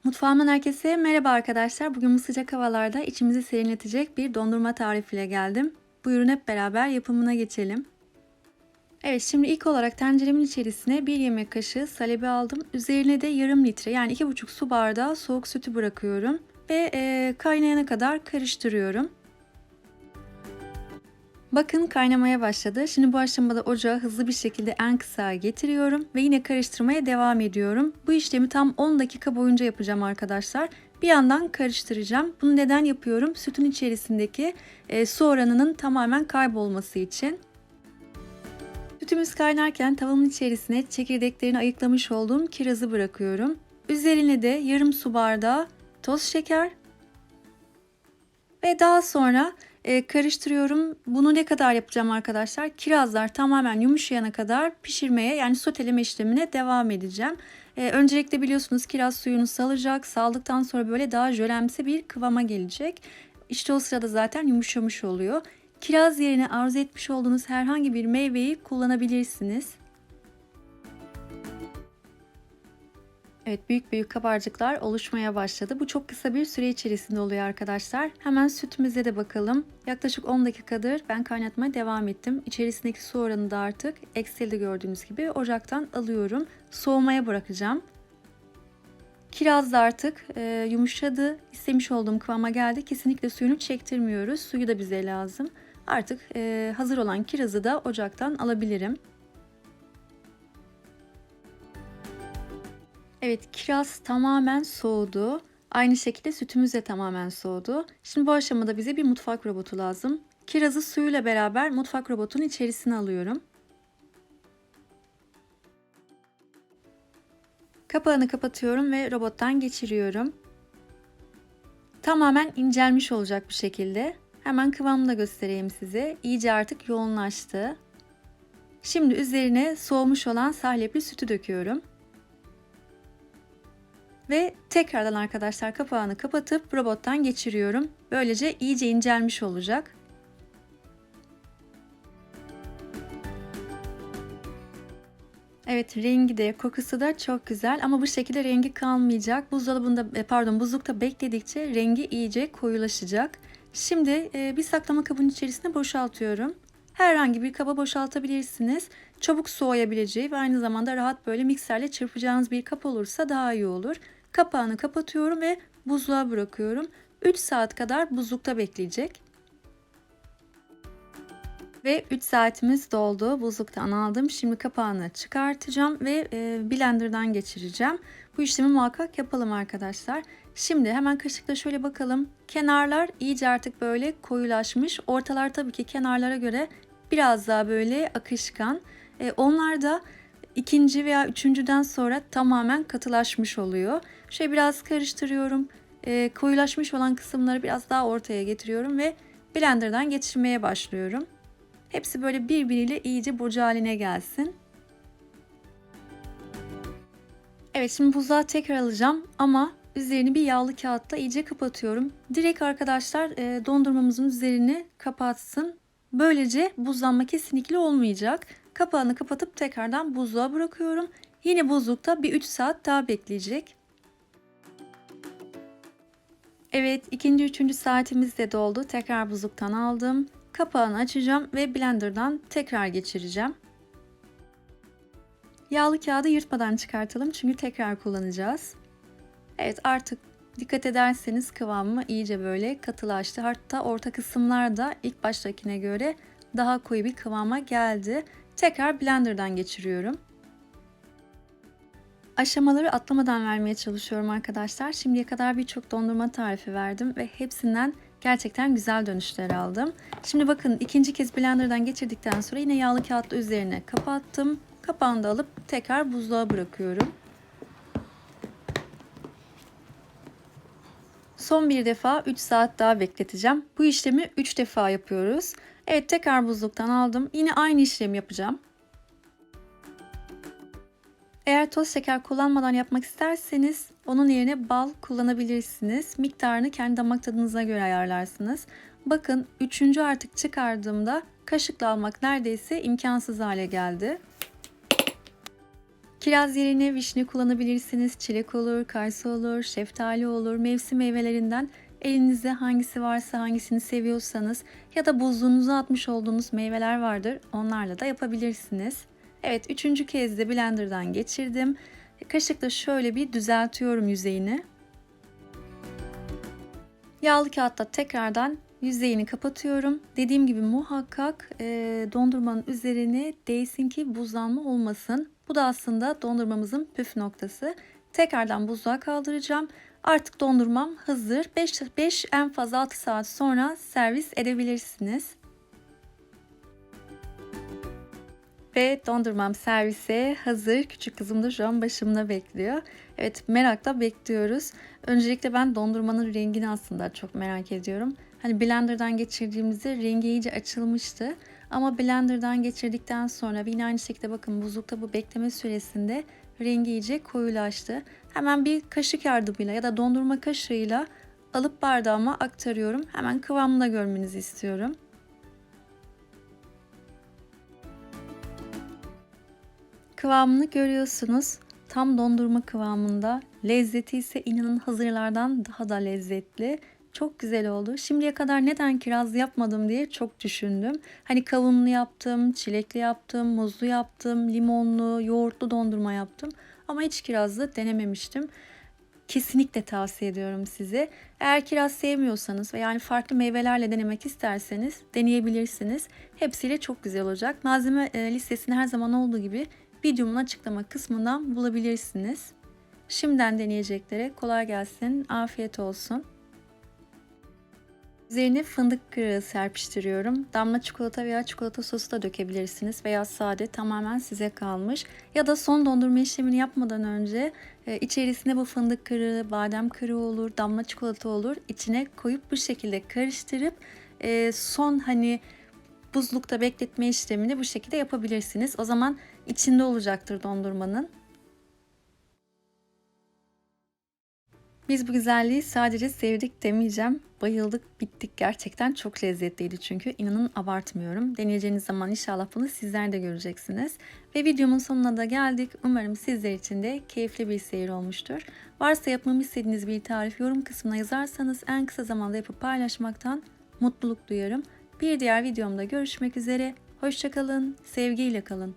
Mutfağımdan herkese merhaba arkadaşlar. Bugün bu sıcak havalarda içimizi serinletecek bir dondurma tarifiyle geldim. Buyurun hep beraber yapımına geçelim. Evet, şimdi ilk olarak tenceremin içerisine 1 yemek kaşığı salebi aldım. Üzerine de yarım litre yani 2,5 su bardağı soğuk sütü bırakıyorum. Ve kaynayana kadar karıştırıyorum. Bakın kaynamaya başladı. Şimdi bu aşamada ocağı hızlı bir şekilde en kısa getiriyorum ve yine karıştırmaya devam ediyorum. Bu işlemi tam 10 dakika boyunca yapacağım arkadaşlar. Bir yandan karıştıracağım. Bunu neden yapıyorum? Sütün içerisindeki su oranının tamamen kaybolması için. Sütümüz kaynarken tavamın içerisine çekirdeklerini ayıklamış olduğum kirazı bırakıyorum. Üzerine de yarım su bardağı toz şeker ve daha sonra karıştırıyorum. Bunu ne kadar yapacağım arkadaşlar? Kirazlar tamamen yumuşayana kadar pişirmeye yani soteleme işlemine devam edeceğim. Öncelikle biliyorsunuz kiraz suyunu salacak. Saldıktan sonra böyle daha jölemsi bir kıvama gelecek. İşte o sırada zaten yumuşamış oluyor. Kiraz yerine arzu etmiş olduğunuz herhangi bir meyveyi kullanabilirsiniz. Evet, büyük büyük kabarcıklar oluşmaya başladı. Bu çok kısa bir süre içerisinde oluyor arkadaşlar. Hemen sütümüze de bakalım. Yaklaşık 10 dakikadır ben kaynatmaya devam ettim. İçerisindeki su oranı da artık eksildi gördüğünüz gibi. Ocaktan alıyorum. Soğumaya bırakacağım. Kiraz da artık yumuşadı. İstemiş olduğum kıvama geldi. Kesinlikle suyunu çektirmiyoruz. Suyu da bize lazım. Artık hazır olan kirazı da ocaktan alabilirim. Evet, kiraz tamamen soğudu. Aynı şekilde sütümüz de tamamen soğudu. Şimdi bu aşamada bize bir mutfak robotu lazım. Kirazı suyuyla beraber mutfak robotunun içerisine alıyorum. Kapağını kapatıyorum ve robottan geçiriyorum. Tamamen incelmiş olacak bir şekilde. Hemen kıvamını da göstereyim size. İyice artık yoğunlaştı. Şimdi üzerine soğumuş olan sahlepli sütü döküyorum. Ve tekrardan arkadaşlar kapağını kapatıp robottan geçiriyorum. Böylece iyice incelmiş olacak. Evet, rengi de kokusu da çok güzel ama bu şekilde rengi kalmayacak. Buzlukta bekledikçe rengi iyice koyulaşacak. Şimdi bir saklama kabının içerisine boşaltıyorum. Herhangi bir kaba boşaltabilirsiniz. Çabuk soğuyabileceği ve aynı zamanda rahat böyle mikserle çırpacağınız bir kap olursa daha iyi olur. Kapağını kapatıyorum ve buzluğa bırakıyorum. 3 saat kadar buzlukta bekleyecek. Ve 3 saatimiz doldu. Buzluktan aldım. Şimdi kapağını çıkartacağım ve blenderdan geçireceğim. Bu işlemi muhakkak yapalım arkadaşlar. Şimdi hemen kaşıkla şöyle bakalım. Kenarlar iyice artık böyle koyulaşmış. Ortalar tabii ki kenarlara göre biraz daha böyle akışkan. Onlar da ikinci veya üçüncüden sonra tamamen katılaşmış oluyor. Şöyle biraz karıştırıyorum. Koyulaşmış olan kısımları biraz daha ortaya getiriyorum ve blenderdan geçirmeye başlıyorum. Hepsi böyle birbiriyle iyice boca haline gelsin. Evet, şimdi buzluğa tekrar alacağım ama üzerini bir yağlı kağıtla iyice kapatıyorum. Direkt arkadaşlar dondurmamızın üzerini kapatsın. Böylece buzlanma kesinlikle olmayacak. Kapağını kapatıp tekrardan buzluğa bırakıyorum. Yine buzlukta bir 3 saat daha bekleyecek. Evet, ikinci, üçüncü saatimiz de doldu. Tekrar buzluktan aldım. Kapağını açacağım ve blenderdan tekrar geçireceğim. Yağlı kağıdı yırtmadan çıkartalım çünkü tekrar kullanacağız. Evet, artık dikkat ederseniz kıvamı iyice böyle katılaştı. Hatta orta kısımlar da ilk baştakine göre daha koyu bir kıvama geldi. Tekrar blenderdan geçiriyorum. Aşamaları atlamadan vermeye çalışıyorum arkadaşlar. Şimdiye kadar birçok dondurma tarifi verdim ve hepsinden gerçekten güzel dönüşler aldım. Şimdi bakın ikinci kez blenderdan geçirdikten sonra yine yağlı kağıtla üzerine kapattım. Kapağını da alıp tekrar buzluğa bırakıyorum. Son bir defa 3 saat daha bekleteceğim. Bu işlemi 3 defa yapıyoruz. Evet, tekrar buzluktan aldım. Yine aynı işlemi yapacağım. Eğer toz şeker kullanmadan yapmak isterseniz onun yerine bal kullanabilirsiniz. Miktarını kendi damak tadınıza göre ayarlarsınız. Bakın 3. artık çıkardığımda kaşıkla almak neredeyse imkansız hale geldi. Kiraz yerine vişne kullanabilirsiniz. Çilek olur, kayısı olur, şeftali olur. Mevsim meyvelerinden elinizde hangisi varsa, hangisini seviyorsanız ya da buzluğunuza atmış olduğunuz meyveler vardır. Onlarla da yapabilirsiniz. Evet, üçüncü kez de blenderdan geçirdim. Kaşıkla şöyle bir düzeltiyorum yüzeyini. Yağlı kağıtla tekrardan yüzeyini kapatıyorum. Dediğim gibi muhakkak dondurmanın üzerine değsin ki buzlanma olmasın. Bu da aslında dondurmamızın püf noktası. Tekrardan buzluğa kaldıracağım. Artık dondurmam hazır. 5 en fazla 6 saat sonra servis edebilirsiniz. Ve dondurmam servise hazır. Küçük kızım da şu an başımda bekliyor. Evet, merakla bekliyoruz. Öncelikle ben dondurmanın rengini aslında çok merak ediyorum. Hani blenderdan geçirdiğimizde rengi iyice açılmıştı. Ama blenderdan geçirdikten sonra yine aynı şekilde bakın buzlukta bu bekleme süresinde rengi iyice koyulaştı. Hemen bir kaşık yardımıyla ya da dondurma kaşığıyla alıp bardağıma aktarıyorum. Hemen kıvamını da görmenizi istiyorum. Kıvamını görüyorsunuz. Tam dondurma kıvamında. Lezzeti ise inanın hazırlardan daha da lezzetli. Çok güzel oldu. Şimdiye kadar neden kiraz yapmadım diye çok düşündüm. Hani kavunlu yaptım, çilekli yaptım, muzlu yaptım, limonlu, yoğurtlu dondurma yaptım. Ama hiç kirazlı denememiştim. Kesinlikle tavsiye ediyorum size. Eğer kiraz sevmiyorsanız ve yani farklı meyvelerle denemek isterseniz deneyebilirsiniz. Hepsiyle çok güzel olacak. Malzeme listesini her zaman olduğu gibi videomun açıklama kısmından bulabilirsiniz. Şimdiden deneyeceklere kolay gelsin, afiyet olsun. Üzerine fındık kırığı serpiştiriyorum. Damla çikolata veya çikolata sosu da dökebilirsiniz veya sade, tamamen size kalmış. Ya da son dondurma işlemini yapmadan önce içerisine bu fındık kırığı, badem kırığı olur, damla çikolata olur. İçine koyup bu şekilde karıştırıp son hani buzlukta bekletme işlemini bu şekilde yapabilirsiniz. O zaman içinde olacaktır dondurmanın. Biz bu güzelliği sadece sevdik demeyeceğim. Bayıldık, bittik. Gerçekten çok lezzetliydi çünkü. İnanın abartmıyorum. Deneyeceğiniz zaman inşallah bunu sizler de göreceksiniz. Ve videomun sonuna da geldik. Umarım sizler için de keyifli bir seyir olmuştur. Varsa yapmamı istediğiniz bir tarif yorum kısmına yazarsanız en kısa zamanda yapıp paylaşmaktan mutluluk duyarım. Bir diğer videomda görüşmek üzere. Hoşça kalın, sevgiyle kalın.